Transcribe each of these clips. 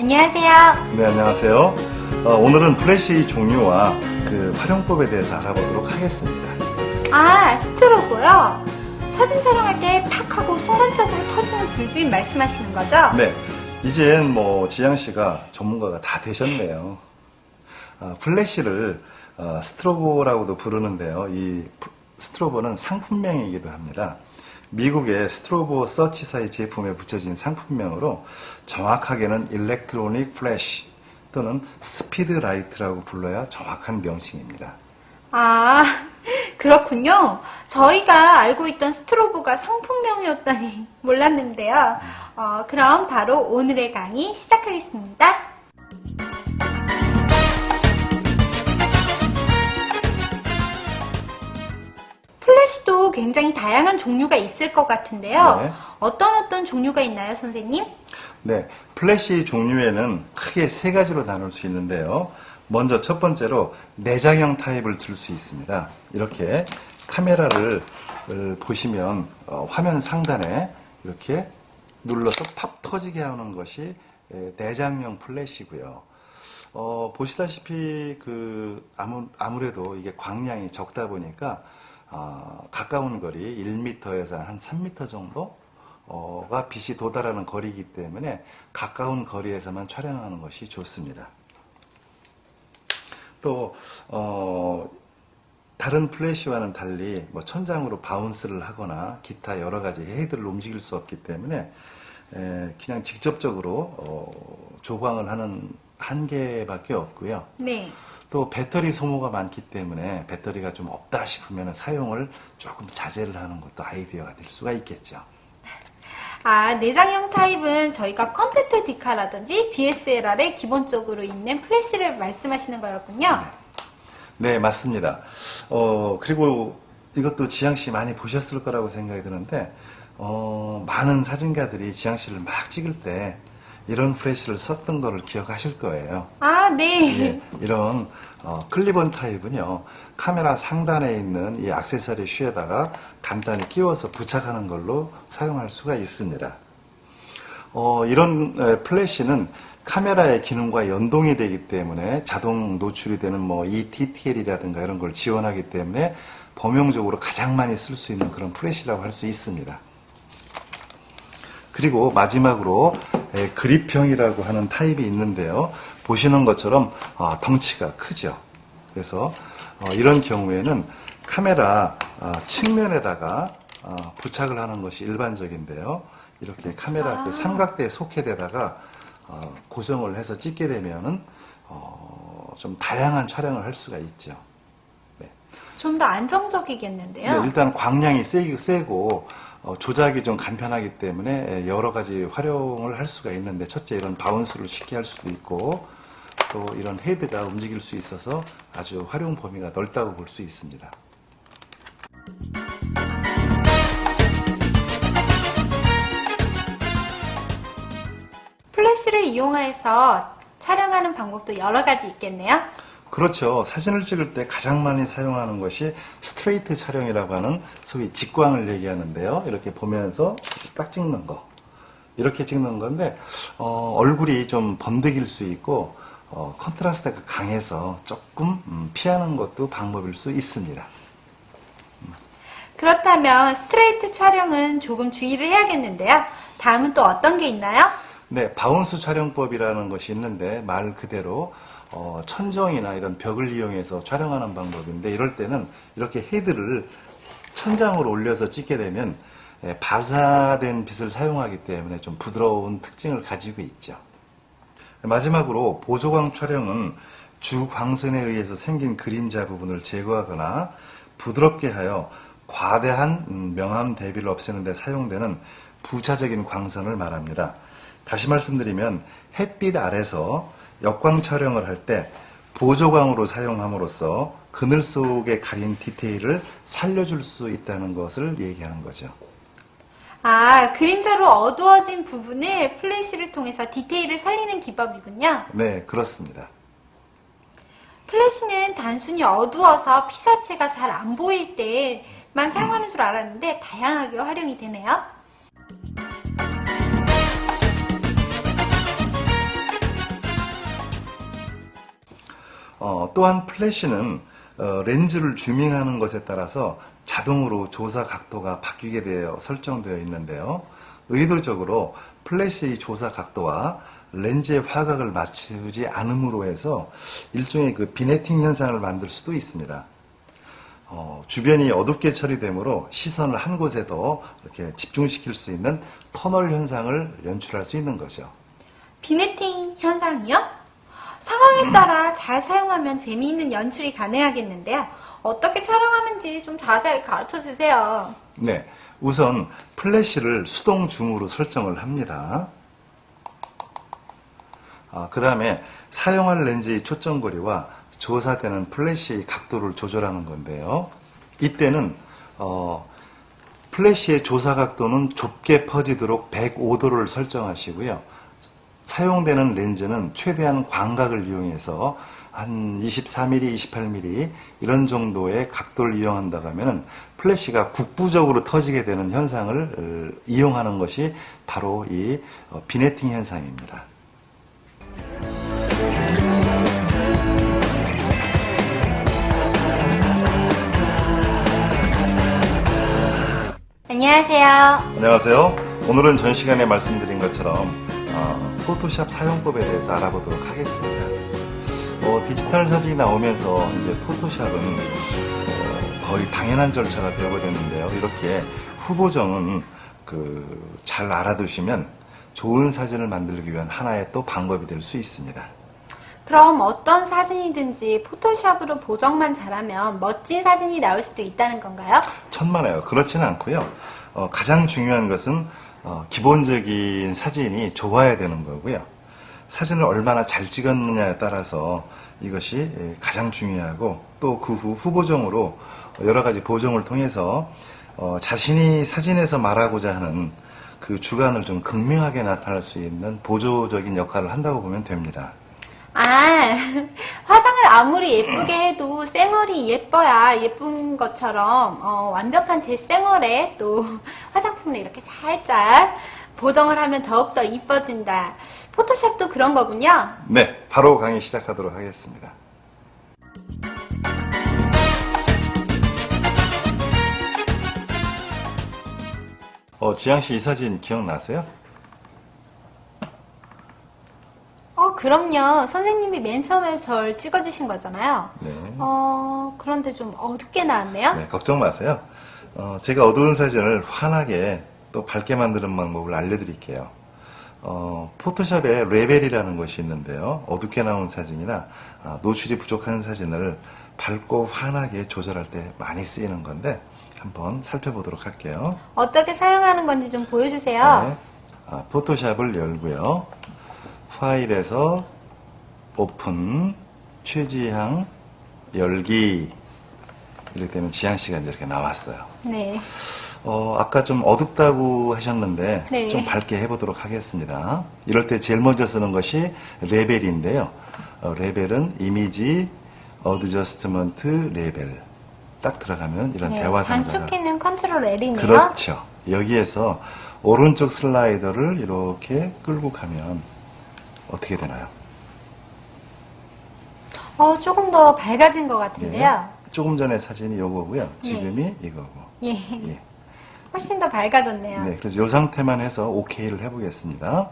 안녕하세요. 네, 안녕하세요. 오늘은 플래시 종류와 그 활용법에 대해서 알아보도록 하겠습니다. 아, 스트로보요? 사진 촬영할 때 팍 하고 순간적으로 터지는 불빛 말씀하시는 거죠? 네, 이젠 지양 씨가 전문가가 다 되셨네요. 플래시를 스트로보라고도 부르는데요. 이 스트로보는 상품명이기도 합니다. 미국의 스트로보 서치사의 제품에 붙여진 상품명으로 정확하게는 일렉트로닉 플래시 또는 스피드 라이트라고 불러야 정확한 명칭입니다. 아, 그렇군요. 저희가 알고 있던 스트로보가 상품명이었다니 몰랐는데요. 그럼 바로 오늘의 강의 시작하겠습니다. 플래시도 굉장히 다양한 종류가 있을 것 같은데요. 네. 어떤 종류가 있나요, 선생님? 네, 플래시 종류에는 크게 세 가지로 나눌 수 있는데요. 먼저 첫 번째로 내장형 타입을 들 수 있습니다. 이렇게 카메라를 보시면 화면 상단에 이렇게 눌러서 팝 터지게 하는 것이 내장형 플래시고요. 보시다시피 아무래도 이게 광량이 적다 보니까 가까운 거리 1m에서 한 3m 정도가 빛이 도달하는 거리이기 때문에 가까운 거리에서만 촬영하는 것이 좋습니다. 또 다른 플래시와는 달리 천장으로 바운스를 하거나 기타 여러 가지 헤드를 움직일 수 없기 때문에 그냥 직접적으로 조광을 하는 한계밖에 없고요. 네. 또 배터리 소모가 많기 때문에 배터리가 좀 없다 싶으면 사용을 조금 자제를 하는 것도 아이디어가 될 수가 있겠죠. 내장형 타입은 저희가 컴팩트 디카라든지 DSLR에 기본적으로 있는 플래시를 말씀하시는 거였군요. 네, 맞습니다. 그리고 이것도 지양씨 많이 보셨을 거라고 생각이 드는데, 많은 사진가들이 지양씨를 막 찍을 때 이런 플래시를 썼던 거를 기억하실 거예요. 네. 예, 이런 클립온 타입은요, 카메라 상단에 있는 이 액세서리 슈에다가 간단히 끼워서 부착하는 걸로 사용할 수가 있습니다. 이런 플래시는 카메라의 기능과 연동이 되기 때문에 자동 노출이 되는 ETTL이라든가 이런 걸 지원하기 때문에 범용적으로 가장 많이 쓸 수 있는 그런 플래시라고 할 수 있습니다. 그리고 마지막으로 그립형이라고 하는 타입이 있는데요. 보시는 것처럼 덩치가 크죠. 그래서 이런 경우에는 카메라 측면에다가 부착을 하는 것이 일반적인데요. 이렇게 카메라 삼각대 소켓에다가 고정을 해서 찍게 되면은 좀 다양한 촬영을 할 수가 있죠. 네. 좀 더 안정적이겠는데요. 네, 일단 광량이 세고 조작이 좀 간편하기 때문에 여러 가지 활용을 할 수가 있는데, 첫째 이런 바운스를 쉽게 할 수도 있고 또 이런 헤드가 움직일 수 있어서 아주 활용 범위가 넓다고 볼 수 있습니다. 플래시를 이용해서 촬영하는 방법도 여러 가지 있겠네요. 그렇죠. 사진을 찍을 때 가장 많이 사용하는 것이 스트레이트 촬영이라고 하는 소위 직광을 얘기하는데요. 이렇게 보면서 딱 찍는 거. 이렇게 찍는 건데, 얼굴이 좀 번득일 수 있고, 컨트라스트가 강해서 조금 피하는 것도 방법일 수 있습니다. 그렇다면 스트레이트 촬영은 조금 주의를 해야겠는데요. 다음은 또 어떤 게 있나요? 네, 바운스 촬영법이라는 것이 있는데, 말 그대로 천정이나 이런 벽을 이용해서 촬영하는 방법인데, 이럴 때는 이렇게 헤드를 천장으로 올려서 찍게 되면 반사된 빛을 사용하기 때문에 좀 부드러운 특징을 가지고 있죠. 마지막으로 보조광 촬영은 주광선에 의해서 생긴 그림자 부분을 제거하거나 부드럽게 하여 과대한 명암 대비를 없애는 데 사용되는 부차적인 광선을 말합니다. 다시 말씀드리면 햇빛 아래서 역광 촬영을 할 때 보조광으로 사용함으로써 그늘 속에 가린 디테일을 살려줄 수 있다는 것을 얘기하는 거죠. 그림자로 어두워진 부분을 플래시를 통해서 디테일을 살리는 기법이군요. 네, 그렇습니다. 플래시는 단순히 어두워서 피사체가 잘 안 보일 때만 사용하는 줄 알았는데 다양하게 활용이 되네요. 또한 플래시는 렌즈를 줌밍하는 것에 따라서 자동으로 조사 각도가 바뀌게 되어 설정되어 있는데요. 의도적으로 플래시의 조사 각도와 렌즈의 화각을 맞추지 않음으로 해서 일종의 그 비네팅 현상을 만들 수도 있습니다. 주변이 어둡게 처리되므로 시선을 한 곳에 더 이렇게 집중시킬 수 있는 터널 현상을 연출할 수 있는 거죠. 비네팅 현상이요? 상황에 따라 잘 사용하면 재미있는 연출이 가능하겠는데요. 어떻게 촬영하는지 좀 자세히 가르쳐 주세요. 네, 우선 플래시를 수동 줌으로 설정을 합니다. 그 다음에 사용할 렌즈의 초점거리와 조사되는 플래시의 각도를 조절하는 건데요. 이때는 플래시의 조사 각도는 좁게 퍼지도록 105도를 설정하시고요. 사용되는 렌즈는 최대한 광각을 이용해서 한 24mm, 28mm 이런 정도의 각도를 이용한다고 하면 플래시가 국부적으로 터지게 되는 현상을 이용하는 것이 바로 이 비네팅 현상입니다. 안녕하세요. 안녕하세요. 오늘은 전 시간에 말씀드린 것처럼 포토샵 사용법에 대해서 알아보도록 하겠습니다. 디지털 사진이 나오면서 이제 포토샵은 거의 당연한 절차가 되어버렸는데요. 이렇게 후보정은 잘 알아두시면 좋은 사진을 만들기 위한 하나의 또 방법이 될 수 있습니다. 그럼 어떤 사진이든지 포토샵으로 보정만 잘하면 멋진 사진이 나올 수도 있다는 건가요? 천만에요. 그렇지는 않고요. 가장 중요한 것은 기본적인 사진이 좋아야 되는 거고요. 사진을 얼마나 잘 찍었느냐에 따라서 이것이 가장 중요하고 또 그 후 후보정으로 여러 가지 보정을 통해서 자신이 사진에서 말하고자 하는 그 주관을 좀 극명하게 나타낼 수 있는 보조적인 역할을 한다고 보면 됩니다. 화장을 아무리 예쁘게 해도 쌩얼이 예뻐야 예쁜 것처럼 완벽한 제 쌩얼에 또 화장품을 이렇게 살짝 보정을 하면 더욱더 이뻐진다. 포토샵도 그런 거군요. 네, 바로 강의 시작하도록 하겠습니다. 지향씨 이 사진 기억나세요? 그럼요. 선생님이 맨 처음에 절 찍어주신 거잖아요. 네. 그런데 좀 어둡게 나왔네요. 네, 걱정 마세요. 제가 어두운 사진을 환하게 또 밝게 만드는 방법을 알려드릴게요. 포토샵에 레벨이라는 것이 있는데요. 어둡게 나온 사진이나 노출이 부족한 사진을 밝고 환하게 조절할 때 많이 쓰이는 건데 한번 살펴보도록 할게요. 어떻게 사용하는 건지 좀 보여주세요. 네. 포토샵을 열고요. 파일에서 오픈, 최지향, 열기 이렇게 되면 지향씨가 이렇게 나왔어요. 네. 아까 좀 어둡다고 하셨는데 네. 좀 밝게 해보도록 하겠습니다. 이럴 때 제일 먼저 쓰는 것이 레벨인데요. 레벨은 이미지 어드저스트먼트 레벨 딱 들어가면 이런 네, 대화 상자가 단축키는 컨트롤 L이네요. 그렇죠. 여기에서 오른쪽 슬라이더를 이렇게 끌고 가면 어떻게 되나요? 조금 더 밝아진 것 같은데요. 네. 조금 전에 사진이 요거고요. 지금이 이거고. 예. 예. 훨씬 더 밝아졌네요. 네, 그래서 이 상태만 해서 OK를 해보겠습니다.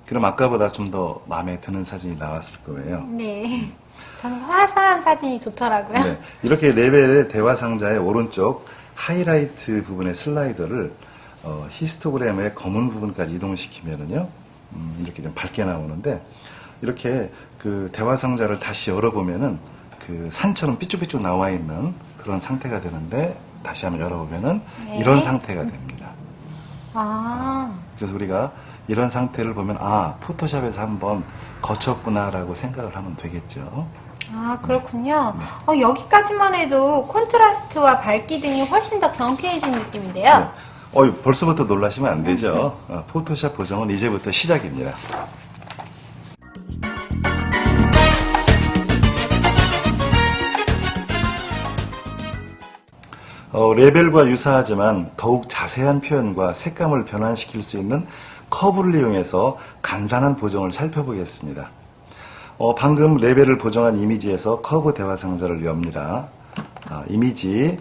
그럼 아까보다 좀 더 마음에 드는 사진이 나왔을 거예요. 네. 저는 화사한 사진이 좋더라고요. 네, 이렇게 레벨의 대화 상자의 오른쪽 하이라이트 부분의 슬라이더를 히스토그램의 검은 부분까지 이동시키면은요, 이렇게 좀 밝게 나오는데, 이렇게 그 대화 상자를 다시 열어보면은 그 산처럼 삐쭉삐쭉 나와 있는 그런 상태가 되는데, 다시 한번 열어보면은 네. 이런 상태가 됩니다. 그래서 우리가 이런 상태를 보면, 포토샵에서 한번 거쳤구나라고 생각을 하면 되겠죠. 그렇군요. 여기까지만 해도 콘트라스트와 밝기 등이 훨씬 더 경쾌해진 느낌인데요. 네. 벌써부터 놀라시면 안 되죠. 포토샵 보정은 이제부터 시작입니다. 레벨과 유사하지만 더욱 자세한 표현과 색감을 변환시킬 수 있는 커브를 이용해서 간단한 보정을 살펴보겠습니다. 방금 레벨을 보정한 이미지에서 커브 대화 상자를 엽니다. 이미지,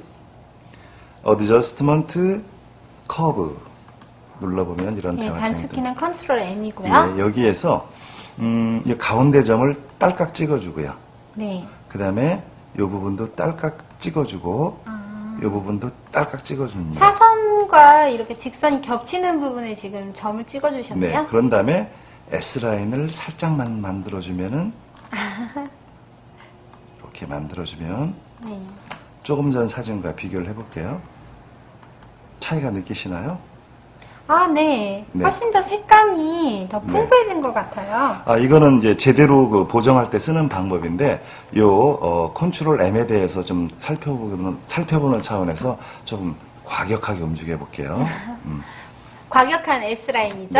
어드저스트먼트, 커브 눌러보면 이런 네, 대화 단축키는 컨트롤 M이고요. 예, 여기에서 이 가운데 점을 딸깍 찍어주고요. 네. 그 다음에 이 부분도 딸깍 찍어주고 이 부분도 딸깍 찍어줍니다. 사선과 이렇게 직선이 겹치는 부분에 지금 점을 찍어주셨네요. 네, 그런 다음에 S라인을 살짝만 만들어주면은 이렇게 만들어주면 네. 조금 전 사진과 비교를 해볼게요. 차이가 느끼시나요? 아, 네. 네. 훨씬 더 색감이 더 풍부해진 것 같아요. 이거는 이제 제대로 그 보정할 때 쓰는 방법인데, 컨트롤 M에 대해서 좀 살펴보는 차원에서 조금 과격하게 움직여 볼게요. 과격한 S라인이죠?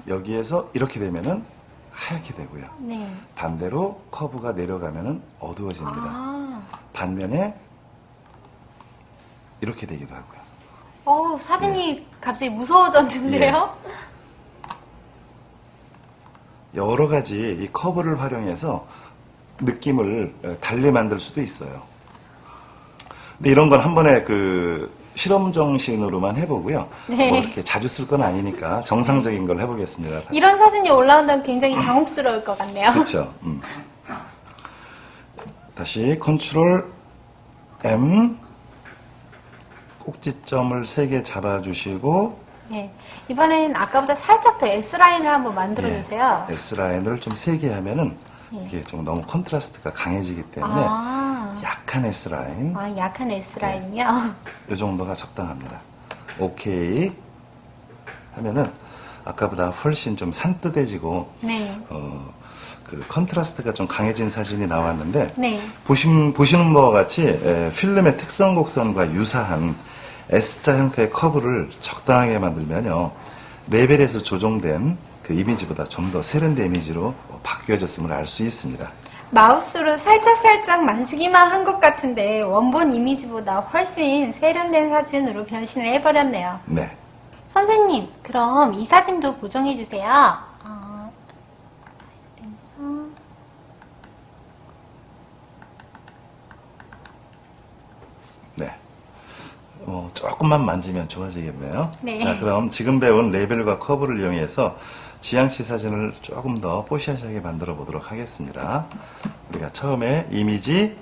여기에서 이렇게 되면은 하얗게 되고요. 네. 반대로 커브가 내려가면은 어두워집니다. 아. 반면에 이렇게 되기도 하고요. 사진이 갑자기 무서워졌는데요? 여러 가지 이 커브를 활용해서 느낌을 달리 만들 수도 있어요. 근데 이런 건 한 번에 그 실험 정신으로만 해보고요. 네. 뭐 이렇게 자주 쓸 건 아니니까 정상적인 걸 해보겠습니다. 이런 사진이 올라온다면 굉장히 당혹스러울 것 같네요. 그렇죠. 다시 컨트롤 M 꼭지점을 3개 잡아주시고 네. 이번엔 아까보다 살짝 더 S라인을 한번 만들어주세요. S라인을 좀 세게 하면은 예. 이게 좀 너무 컨트라스트가 강해지기 때문에 약한 S라인 약한 S라인이요? 이 정도가 적당합니다. 오케이 하면은 아까보다 훨씬 좀 산뜻해지고 네. 그 컨트라스트가 좀 강해진 사진이 나왔는데 네. 보시는 바와 같이 필름의 특성 곡선과 유사한 S자 형태의 커브를 적당하게 만들면요 레벨에서 조정된 그 이미지보다 좀 더 세련된 이미지로 바뀌어졌음을 알 수 있습니다. 마우스로 살짝살짝 만지기만 한 것 같은데 원본 이미지보다 훨씬 세련된 사진으로 변신을 해버렸네요. 네. 선생님, 그럼 이 사진도 보정해주세요. 네. 조금만 만지면 좋아지겠네요. 네. 자, 그럼 지금 배운 레벨과 커브를 이용해서 지향시 사진을 조금 더 뽀샤시하게 만들어 보도록 하겠습니다. 우리가 처음에 이미지,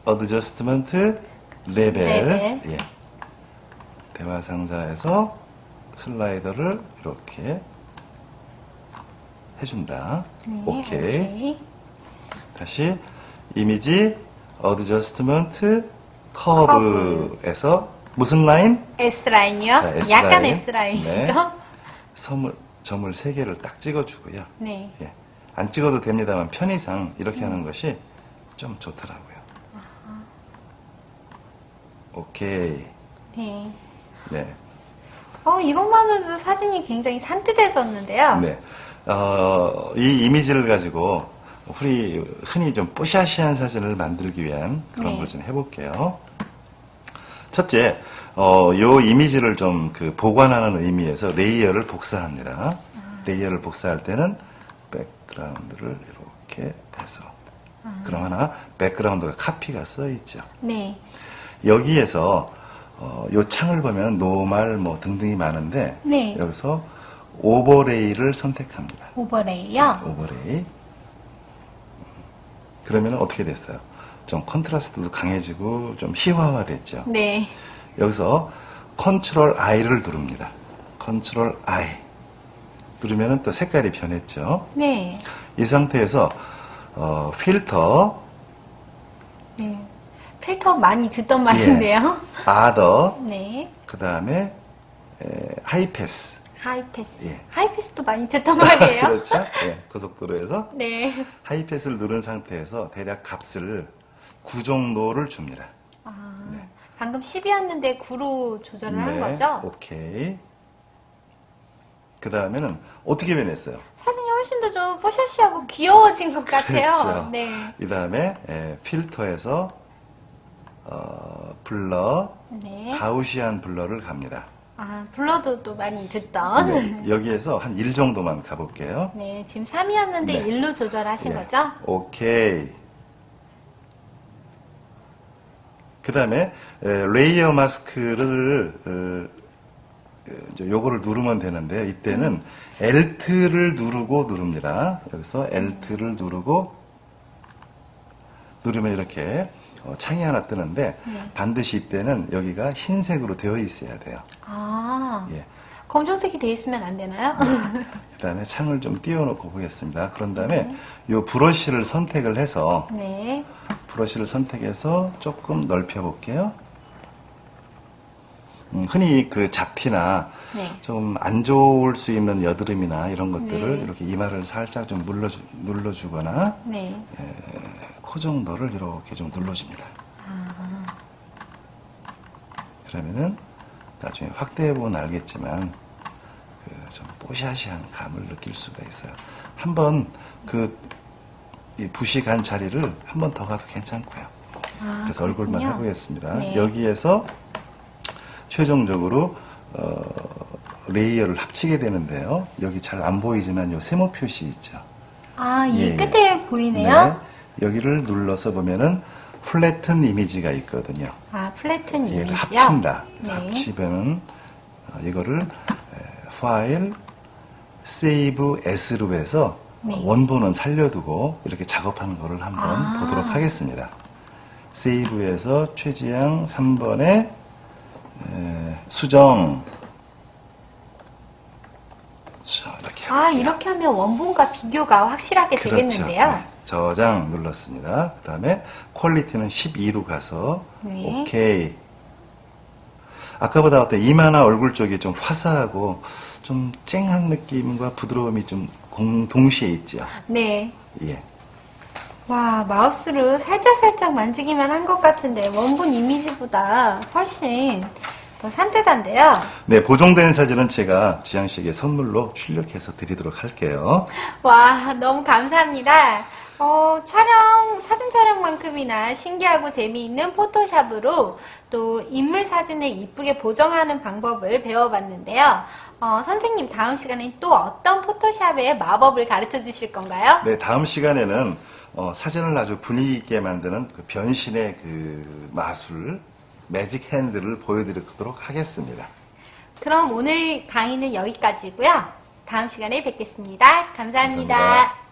어드저스트먼트, 레벨. 예. 대화 상자에서 슬라이더를 이렇게 해준다. 네, 오케이. 다시 이미지, 어드저스트먼트, 커브에서 무슨 라인? S라인이요? 자, S라인. 약간 S라인이죠? 점을 3개를 딱 찍어주고요. 네. 예. 안 찍어도 됩니다만 편의상 이렇게 하는 것이 좀 좋더라고요. 오케이. 네. 네. 이것만으로도 사진이 굉장히 산뜻해졌는데요. 네. 이 이미지를 가지고 흔히 좀 뽀샤시한 사진을 만들기 위한 그런 네. 걸 좀 해볼게요. 첫째, 요 이미지를 좀 보관하는 의미에서 레이어를 복사합니다. 레이어를 복사할 때는 백그라운드를 이렇게 해서 그럼 하나 백그라운드가 카피가 써 있죠. 네. 여기에서 요 창을 보면 노말 뭐 등등이 많은데 네. 여기서 오버레이를 선택합니다. 오버레이요? 오버레이. 그러면 어떻게 됐어요? 좀 컨트라스트도 강해지고 좀 희화화 됐죠. 네. 여기서 컨트롤 I를 누릅니다. 컨트롤 I 누르면 또 색깔이 변했죠. 네. 이 상태에서 필터, 네. 필터 많이 듣던 말인데요. Other, 네. 그 다음에 하이패스. 하이패스. 예. 하이패스도 많이 듣던 말이에요. 그렇죠. 예, 고속도로에서 네. 하이패스를 누른 상태에서 대략 값을 9 정도를 줍니다. 네. 방금 10이었는데 9로 조절을 한 거죠? 오케이. 그 다음에는 어떻게 변했어요? 사진이 훨씬 더 좀 뽀샤시하고 귀여워진 것 같아요. 그렇죠. 네. 이 다음에 필터에서 블러, 네. 가우시안 블러를 갑니다. 아, 불러도 또 많이 듣던. 네, 여기에서 한 1 정도만 가볼게요. 네, 지금 3이었는데 네. 1로 조절하신 예, 거죠? 오케이. 그 다음에 레이어 마스크를 이제 요거를 누르면 되는데요. 이때는 Alt를 누르고 누릅니다. 여기서 Alt를 누르면 이렇게 창이 하나 뜨는데 네. 반드시 이때는 여기가 흰색으로 되어 있어야 돼요. 아, 예. 검정색이 돼 있으면 안 되나요? 그 다음에 창을 좀 띄워놓고 보겠습니다. 그런 다음에 요 브러쉬를 선택을 해서 네. 브러쉬를 선택해서 조금 넓혀 볼게요. 흔히 그 잡티나 네. 좀 안 좋을 수 있는 여드름이나 이런 것들을 네. 이렇게 이마를 살짝 좀 눌러주거나 네. 코 정도를 이렇게 좀 눌러줍니다. 아, 그러면은 나중에 확대해보면 알겠지만 그 좀 뽀샤시한 감을 느낄 수가 있어요. 한번 이 붓이 간 자리를 한 번 더 가도 괜찮고요. 아, 그래서 얼굴만 그렇군요. 해보겠습니다. 네. 여기에서 최종적으로 레이어를 합치게 되는데요. 여기 잘 안 보이지만 요 세모 표시 있죠. 아, 이 예, 끝에 보이네요. 네, 여기를 눌러서 보면은 플래튼 이미지가 있거든요. 아, 플래툰 얘를 이미지요? 합친다. 네. 합치면은 이거를 파일 세이브 S로 해서 네. 원본은 살려두고 이렇게 작업하는 거를 한번 아. 보도록 하겠습니다. 세이브해서 최지양 3번에 수정. 자, 이렇게 아, 해볼게요. 이렇게 하면 원본과 비교가 확실하게 그렇죠. 되겠는데요? 네. 저장 눌렀습니다. 그 다음에 퀄리티는 12로 가서 네. 오케이. 아까보다 어때 이마나 얼굴 쪽이 좀 화사하고 좀 쨍한 느낌과 부드러움이 좀 동시에 있죠. 네. 예. 와, 마우스로 살짝살짝 만지기만 한 것 같은데 원본 이미지보다 훨씬 더 산뜻한데요? 네, 보정된 사진은 제가 지양 씨에게 선물로 출력해서 드리도록 할게요. 와, 너무 감사합니다. 사진 촬영만큼이나 신기하고 재미있는 포토샵으로 또 인물 사진을 이쁘게 보정하는 방법을 배워봤는데요. 선생님, 다음 시간에 또 어떤 포토샵의 마법을 가르쳐 주실 건가요? 네, 다음 시간에는 사진을 아주 분위기 있게 만드는 그 변신의 그 마술, 매직 핸드를 보여드리도록 하겠습니다. 그럼 오늘 강의는 여기까지고요. 다음 시간에 뵙겠습니다. 감사합니다. 감사합니다.